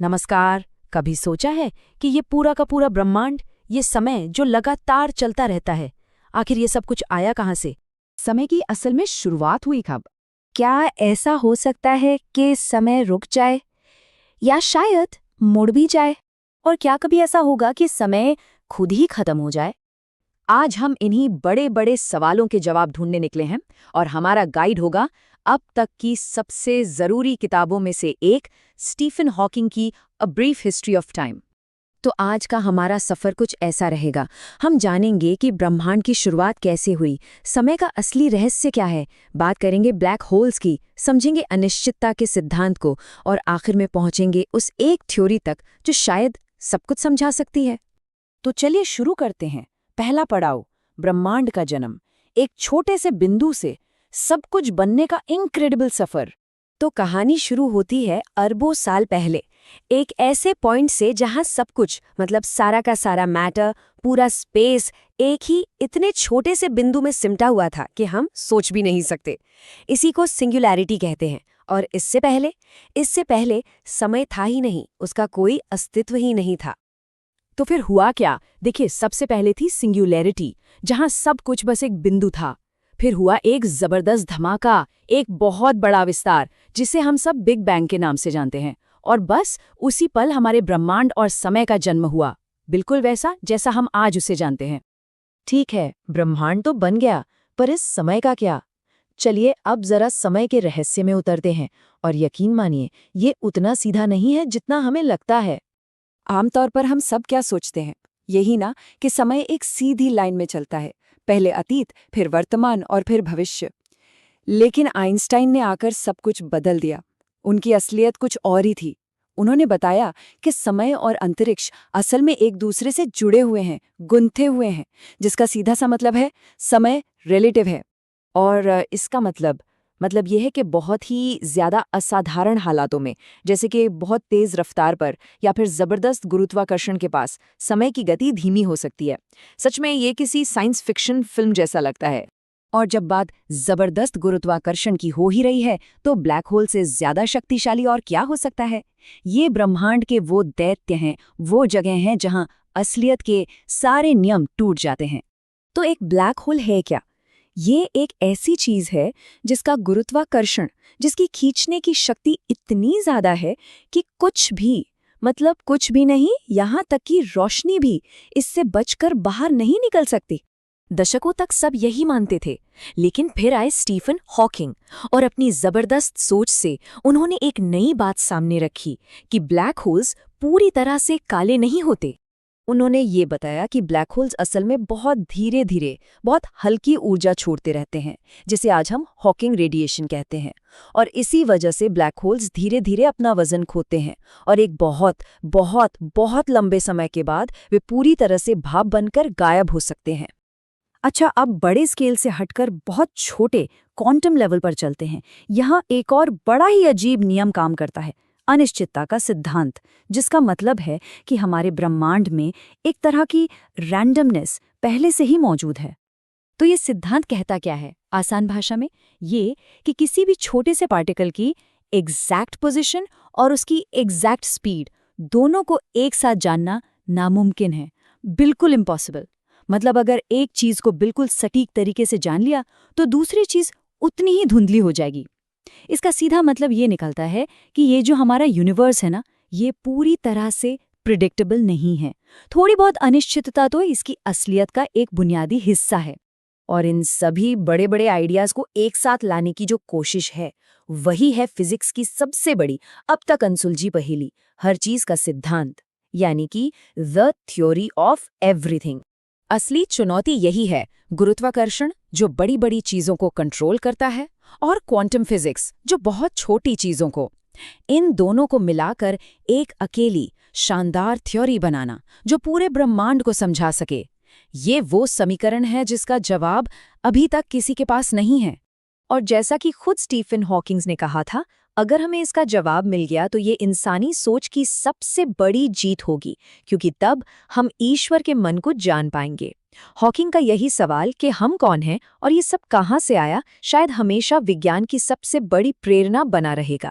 नमस्कार। कभी सोचा है कि ये पूरा का पूरा ब्रह्मांड, ये समय जो लगातार चलता रहता है, आखिर ये सब कुछ आया कहाँ से? समय की असल में शुरुआत हुई कब? क्या ऐसा हो सकता है कि समय रुक जाए या शायद मुड़ भी जाए? और क्या कभी ऐसा होगा कि समय खुद ही खत्म हो जाए? आज हम इन्हीं बड़े बड़े सवालों के जवाब ढूंढने निकले हैं और हमारा गाइड होगा अब तक की सबसे जरूरी किताबों में से एक, स्टीफन हॉकिंग की a brief history of time. तो आज का हमारा सफर कुछ ऐसा रहेगा। हम जानेंगे कि ब्रह्मांड की शुरुआत कैसे हुई, समय का असली रहस्य क्या है, बात करेंगे ब्लैक होल्स की, समझेंगे अनिश्चितता के सिद्धांत को और आखिर में पहुंचेंगे उस एक थ्योरी तक जो शायद सब कुछ समझा सकती है। तो चलिए शुरू करते हैं। पहला पड़ाव, ब्रह्मांड का जन्म। एक छोटे से बिंदु से सब कुछ बनने का इनक्रेडिबल सफर। तो कहानी शुरू होती है अरबों साल पहले, एक ऐसे पॉइंट से जहां सब कुछ, मतलब सारा का सारा मैटर, पूरा स्पेस एक ही इतने छोटे से बिंदु में सिमटा हुआ था कि हम सोच भी नहीं सकते। इसी को सिंगुलैरिटी कहते हैं। और इससे पहले समय था ही नहीं, उसका कोई अस्तित्व ही नहीं था। तो फिर हुआ क्या? देखिए, सबसे पहले थी सिंगुलैरिटी, जहां सब कुछ बस एक बिंदु था। फिर हुआ एक जबरदस्त धमाका, एक बहुत बड़ा विस्तार, जिसे हम सब बिग बैंग के नाम से जानते हैं। और बस उसी पल हमारे ब्रह्मांड और समय का जन्म हुआ, बिल्कुल वैसा जैसा हम आज उसे जानते हैं। ठीक है, ब्रह्मांड तो बन गया, पर इस समय का क्या? चलिए अब जरा समय के रहस्य में उतरते हैं। और यकीन मानिए, ये उतना सीधा नहीं है जितना हमें लगता है। आमतौर पर हम सब क्या सोचते हैं, यही ना, कि समय एक सीधी लाइन में चलता है, पहले अतीत, फिर वर्तमान और फिर भविष्य। लेकिन आइंस्टाइन ने आकर सब कुछ बदल दिया। उनकी असलियत कुछ और ही थी। उन्होंने बताया कि समय और अंतरिक्ष असल में एक दूसरे से जुड़े हुए हैं, गुंथे हुए हैं, जिसका सीधा सा मतलब है समय रिलेटिव है। और इसका मतलब यह है कि बहुत ही ज़्यादा असाधारण हालातों में, जैसे कि बहुत तेज़ रफ्तार पर या फिर ज़बरदस्त गुरुत्वाकर्षण के पास, समय की गति धीमी हो सकती है। सच में ये किसी साइंस फिक्शन फिल्म जैसा लगता है। और जब बात ज़बरदस्त गुरुत्वाकर्षण की हो ही रही है, तो ब्लैक होल से ज़्यादा शक्तिशाली और क्या हो सकता है? ये ब्रह्मांड के वो दैत्य हैं, वो जगह हैं जहां असलियत के सारे नियम टूट जाते हैं। तो एक ब्लैक होल है क्या? ये एक ऐसी चीज है जिसका गुरुत्वाकर्षण, जिसकी खींचने की शक्ति इतनी ज्यादा है कि कुछ भी, मतलब कुछ भी नहीं, यहां तक कि रोशनी भी इससे बचकर बाहर नहीं निकल सकती। दशकों तक सब यही मानते थे, लेकिन फिर आए स्टीफन हॉकिंग और अपनी जबरदस्त सोच से उन्होंने एक नई बात सामने रखी कि ब्लैक होल्स पूरी तरह से काले नहीं होते। उन्होंने ये बताया कि ब्लैक होल्स असल में बहुत धीरे धीरे, बहुत हल्की ऊर्जा छोड़ते रहते हैं, जिसे आज हम हॉकिंग रेडिएशन कहते हैं। और इसी वजह से ब्लैक होल्स धीरे धीरे अपना वजन खोते हैं और एक बहुत बहुत बहुत लंबे समय के बाद वे पूरी तरह से भाप बनकर गायब हो सकते हैं। अच्छा, अब बड़े स्केल से हटकर बहुत छोटे क्वांटम लेवल पर चलते हैं। यहाँ एक और बड़ा ही अजीब नियम काम करता है, अनिश्चितता का सिद्धांत, जिसका मतलब है कि हमारे ब्रह्मांड में एक तरह की रैंडमनेस पहले से ही मौजूद है। तो ये सिद्धांत कहता क्या है? आसान भाषा में ये कि किसी भी छोटे से पार्टिकल की एग्जैक्ट पोजीशन और उसकी एग्जैक्ट स्पीड दोनों को एक साथ जानना नामुमकिन है, बिल्कुल इम्पॉसिबल। मतलब अगर एक चीज को बिल्कुल सटीक तरीके से जान लिया तो दूसरी चीज उतनी ही धुंधली हो जाएगी। इसका सीधा मतलब ये निकलता है कि ये जो हमारा यूनिवर्स है ना, ये पूरी तरह से प्रिडिक्टेबल नहीं है। थोड़ी बहुत अनिश्चितता तो इसकी असलियत का एक बुनियादी हिस्सा है। और इन सभी बड़े बड़े आइडियाज को एक साथ लाने की जो कोशिश है, वही है फिजिक्स की सबसे बड़ी अब तक अनसुलझी पहेली, हर चीज का सिद्धांत, यानी कि द थ्योरी ऑफ एवरीथिंग। असली चुनौती यही है, गुरुत्वाकर्षण जो बड़ी बड़ी चीजों को कंट्रोल करता है, और क्वांटम फिजिक्स जो बहुत छोटी चीजों को। इन दोनों को मिलाकर एक अकेली शानदार थ्योरी बनाना जो पूरे ब्रह्मांड को समझा सके। ये वो समीकरण है जिसका जवाब अभी तक किसी के पास नहीं है। और जैसा कि खुद स्टीफन हॉकिंग्स ने कहा था, अगर हमें इसका जवाब मिल गया तो ये इंसानी सोच की सबसे बड़ी जीत होगी, क्योंकि तब हम ईश्वर के मन को जान पाएंगे। हॉकिंग का यही सवाल कि हम कौन हैं और ये सब कहाँ से आया, शायद हमेशा विज्ञान की सबसे बड़ी प्रेरणा बना रहेगा।